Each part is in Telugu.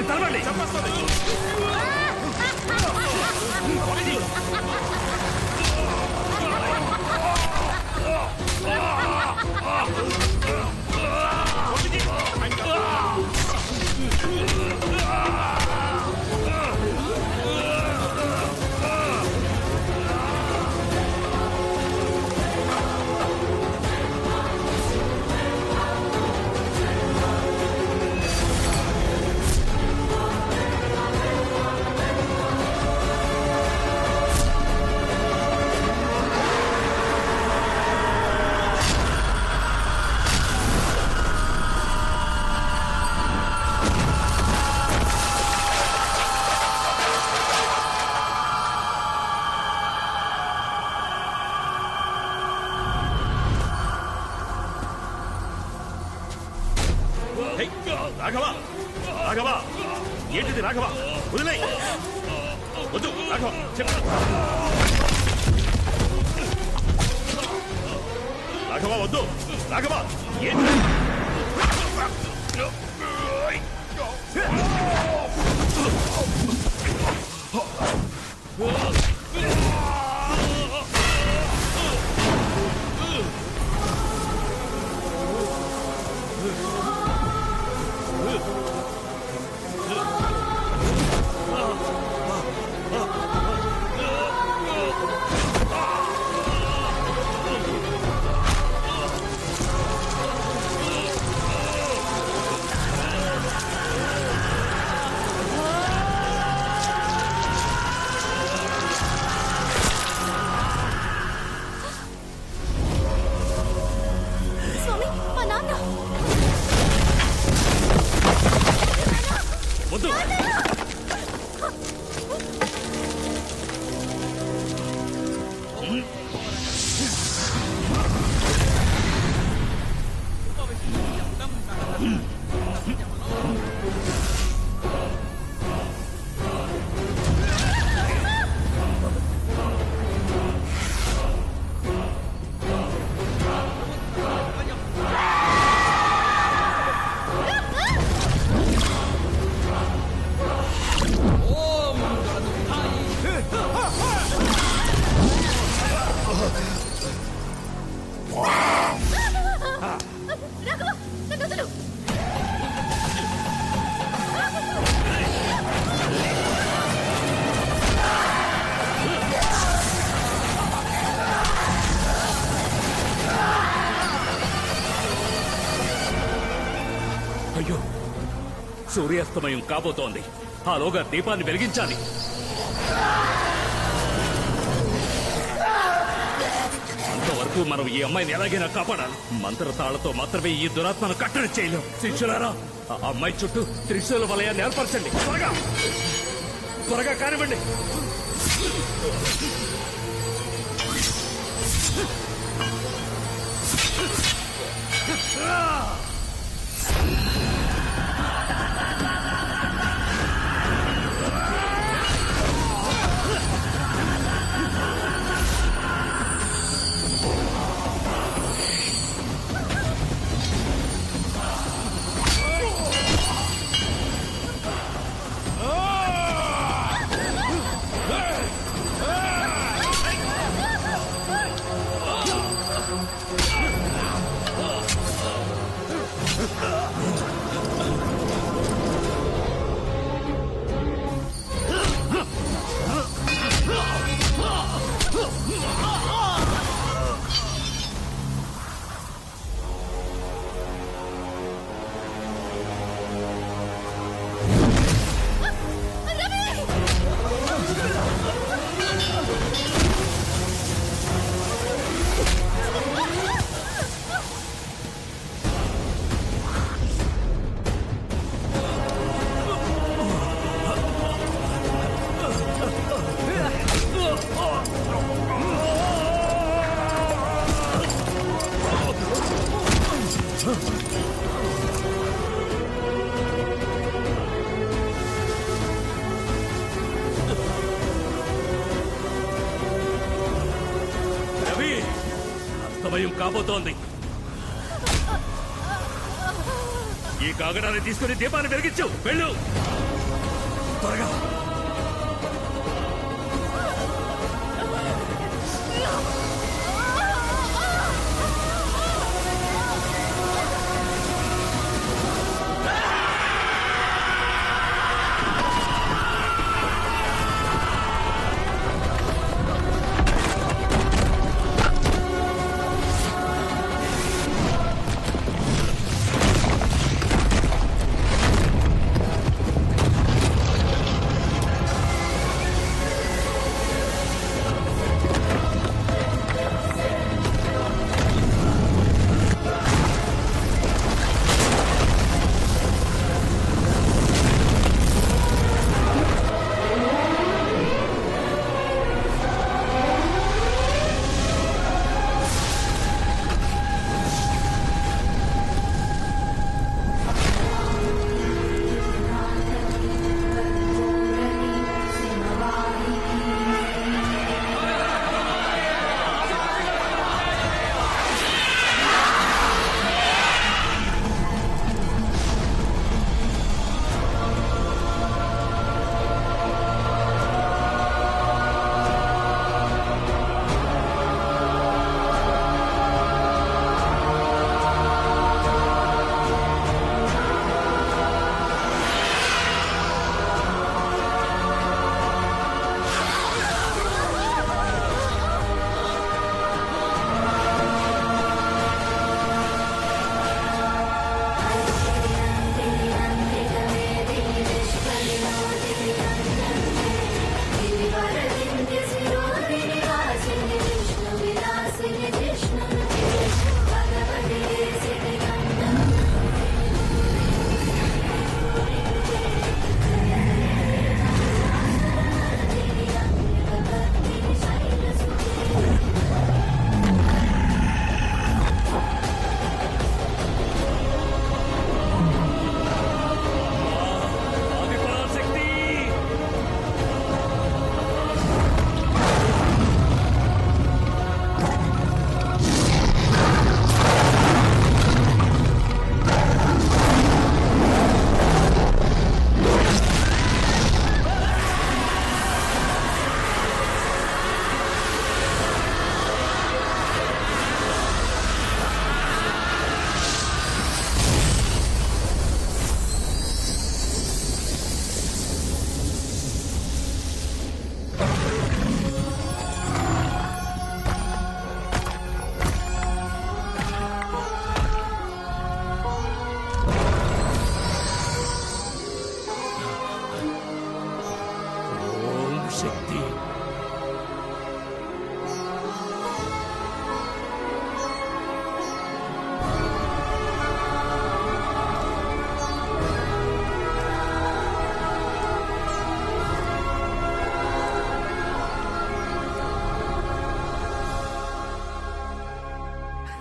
తీసుకుని తలవండి. రాఘవ, రాఘవ, ఏంటిది రాఘవ? వదిలే, వద్దు రాఘవ, చెప్పు రాఘవ, వద్దు రాఘవ, ఏంటి? వద్దు. అయ్యో, సూర్యాస్తమయం కాబోతోంది. ఆలోగా దీపాన్ని వెలిగించాలి. అంతవరకు మనం ఈ అమ్మాయిని ఎలాగైనా కాపాడాలి. మంత్రతాళ్లతో మాత్రమే ఈ దురాత్మను కట్టడి చేయలేం. శిష్యులారా, ఆ అమ్మాయి చుట్టూ త్రిశూల వలయాన్ని ఏర్పరచండి. త్వరగా త్వరగా కానివ్వండి. సమయం కాబోతోంది. ఈ కాగడాన్ని తీసుకుని దీపాన్ని వెలిగించు. వెళ్ళు. త్వరగా శక్తి.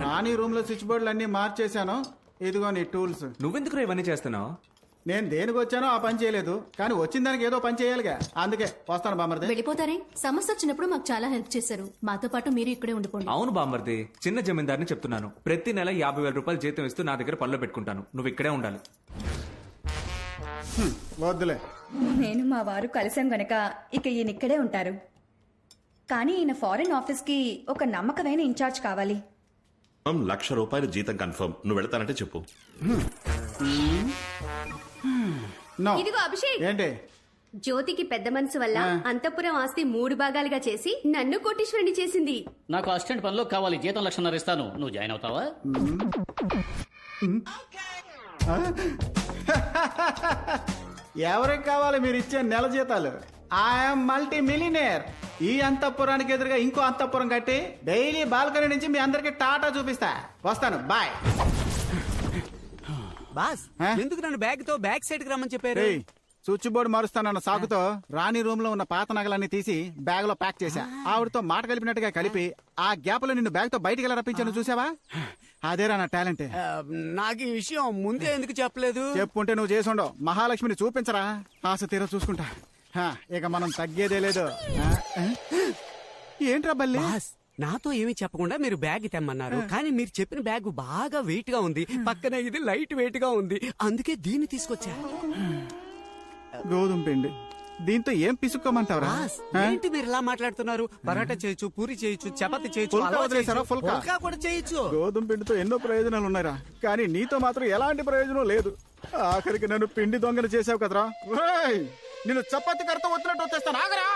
నాని రూమ్ లో స్విచ్ బోర్డులు అన్ని మార్చేశాను. ఇదిగో నీ టూల్స్. నువ్వెందుకు ఇవన్నీ చేస్తున్నావు? నేను దేనికి వచ్చానో ఆ పని చేయలేదు, కానీ వచ్చిన దానికి ఏదో పని చేయాలిగా, అందుకే వస్తాను బామర్ది. వెళ్ళిపోతారే? సమస్య వచ్చినప్పుడు మాకు చాలా హెల్ప్ చేశారు. మాతో పాటు మీరు ఇక్కడే ఉండిపోండి. అవును బామ్మర్ది, చిన్న జమీందారిని చెప్తున్నాను. ప్రతి నెల 50,000 రూపాయలు జీతం ఇస్తూ నా దగ్గర పనిలో పెట్టుకుంటాను. నువ్వు ఇక్కడే ఉండాలి. వద్దులే. నేను మా వారు కలిసాం గనక ఇక ఈయన ఇక్కడే ఉంటారు. కానీ ఈయన ఫారెన్ ఆఫీస్ కి ఒక నమ్మకమైన ఇన్ఛార్జ్ కావాలి. ₹1,00,000 జీతం కన్ఫర్మ్. నువ్వు వెళ్తానంటే చెప్పు. నో. ఇదిగో అభిషేక్, ఏంటి? జ్యోతికి పెద్ద మనసు వల్ల అంతఃపురం ఆస్తి 3 భాగాలుగా చేసి నన్ను కోటీశ్వరుని చేసింది. నాకు అసిస్టెంట్ పనిలో కావాలి, జీతం 1,00,000 ఇస్తాను. నువ్వు జాయిన్ అవుతావా? ఎవరికి కావాలి మీరు ఇచ్చే నెల జీతాలు? I'm multi millionaire. ఈ అంతఃపురానికి ఎదురుగా ఇంకో అంతఃపురం కట్టి డైలీ బాల్కనీ నుంచి మీ అందరికి టాటా చూపిస్తా. వస్తాను, బాయ్. బాస్, ఎందుకు నన్ను బ్యాగ్ తో బ్యాక్ సైడ్ కి రమ్మని చెప్పారు? స్విచ్ బోర్డు మారుస్తానన్న సాకుతో రాణి రూమ్ లో ఉన్న పాత నగలన్నీ తీసి బ్యాగ్ లో ప్యాక్ చేశా. ఆవిడతో మాట కలిపినట్టుగా కలిపి ఆ గ్యాప్ లో నిన్ను బ్యాగ్ తో బయటికి ఎలా రప్పించాను చూసావా? అదేరా నా టాలెంట్. నాకు ఈ విషయం ముందే ఎందుకు చెప్పలేదు? చెప్పుంటే నువ్వు చేసుండవు. మహాలక్ష్మిని చూపించరా, ఆశ తీర చూసుకుంటా. ఇక మనం తగ్గేదే లేదు. ఏంట్రా బల్లి? బాస్, నాతో ఏమీ చెప్పకుండా మీరు బ్యాగ్ తెమ్మన్నారు, కానీ మీరు చెప్పిన బ్యాగ్ బాగా వెయిట్ గా ఉంది. పక్కన ఇది లైట్ వెయిట్ గా ఉంది, అందుకే దీన్ని తీసుకొచ్చా. గోధుమ పిండి దీంతో ఏం పిసుక్కోమంటావరా? బాస్, ఏంటి మీరు ఇలా మాట్లాడుతున్నారు? పరాటా చేయొచ్చు, పూరి చేయొచ్చు, చపాతి చేయొచ్చు, ఫుల్కా హల్వా వదిలేసారా? చేయొచ్చు, ఫుల్కా? ఫుల్కా కూడా చేయొచ్చు. గోధుమ పిండితో ఎన్నో ప్రయోజనాలు ఉన్నాయిరా, కానీ నీతో మాత్రం ఎలాంటి ప్రయోజనం లేదు. ఆఖరికి నన్ను పిండి దొంగలు చేసావు కదరా. నిన్ను చపాతి కర్త వచ్చినట్టు వచ్చేస్తాను. ఆగరా.